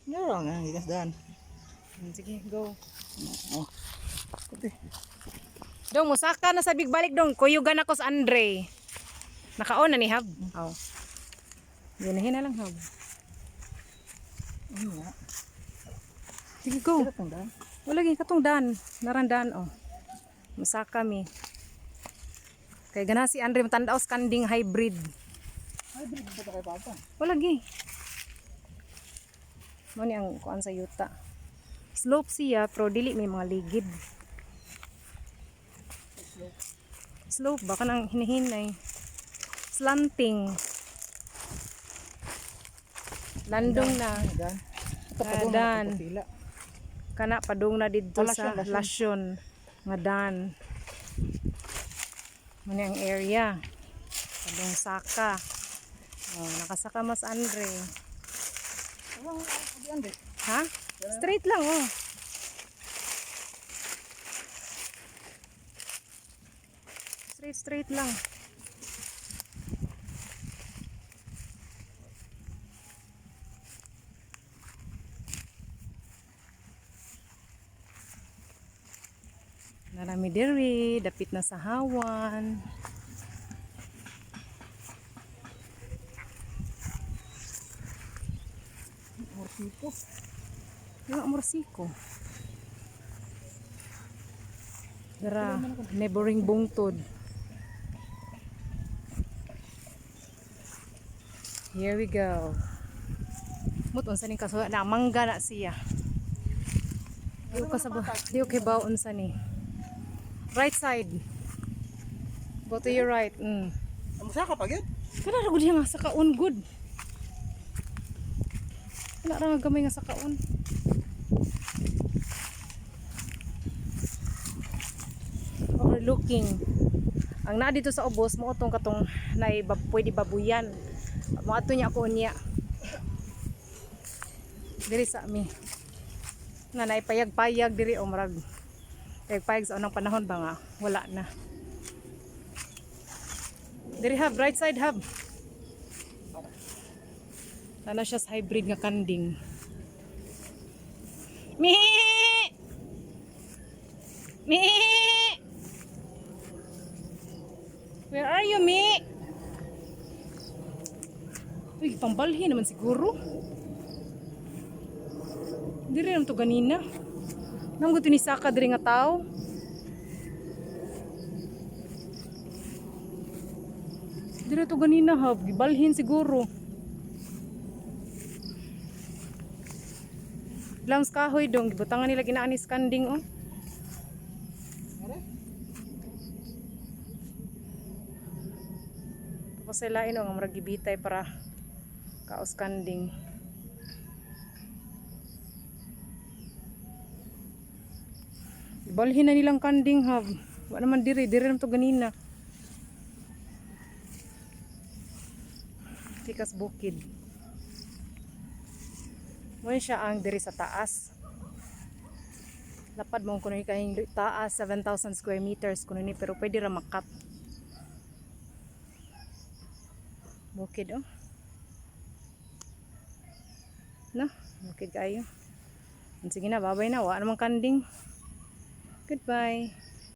Meron nga, higas daan. Sige, go. Oh. Pati. Dong, musaka na sa bigbalik dong. Kuyugan ako sa Andre. Nakaon na ni Hab. Oh. Ganahin na lang Hab. Ano nga? Sige, go. Kaya itong daan. Wala lagi katong dan. Narandan, oh. Musaka mi. Kaya gana si Andre matandaw skanding hybrid. Hybrid ba ito kay Papa? Wala lagi. Mo ni ang kuan sa yuta. Slope siya, pero dili may mga ligid. Slope baka nang hinihinay. Slanting. Landong na. Dan. Dan. Pila. Kana padung na didto sa Lasyon. lasyon nga dan. Mo ni ang area. Padung saka. Oh, nakasaka mas Andre. Ano ang Andre? Ha? Straight lang oh. Straight lang. Narami diri, dapit na sa hawan. Morsiko. Yung morsiko. Dara, neighboring bungtod. Here we go. Muton sa ning kaso na mangga na siya. Diyo kay baon sa ni. Right side. Go to your right. Masaka pa gyud. Kana ra gud nga sa kaon good. Wala ra nga gamay nga sa kaon. Overlooking. Ang na dito sa ubos mo utong katong pwede babuyan. Mo ato niya ako niya. Diri sa mi. Nga naipayag-payag diri o marag. Payag sa unang panahon ba nga wala na. Diri hab right side hab. Tana siya sa hybrid nga kanding. Mi! Mi! Where are you, Mi? Uy, pambalhin naman siguro. Diri naman to ganina. Nang gusto ni Saka diri nga tao. Diri to ganina hab, gibalhin siguro. Langs kahoy dong, gibutangan nila ginaani skanding oh. Tapos sila ino nga murag gibitay para kaos kanding. Balhin na nilang kanding hab. Wa naman diri naman to ganina. Tikas bukid. Mo siya ang diri sa taas. Lapad mo kuno ni kahing taas 7,000 square meters kuno ni pero pwede ra makat. Bukid oh. No, bukid kayo. Sige na, babay na. Wa namang kanding. Goodbye.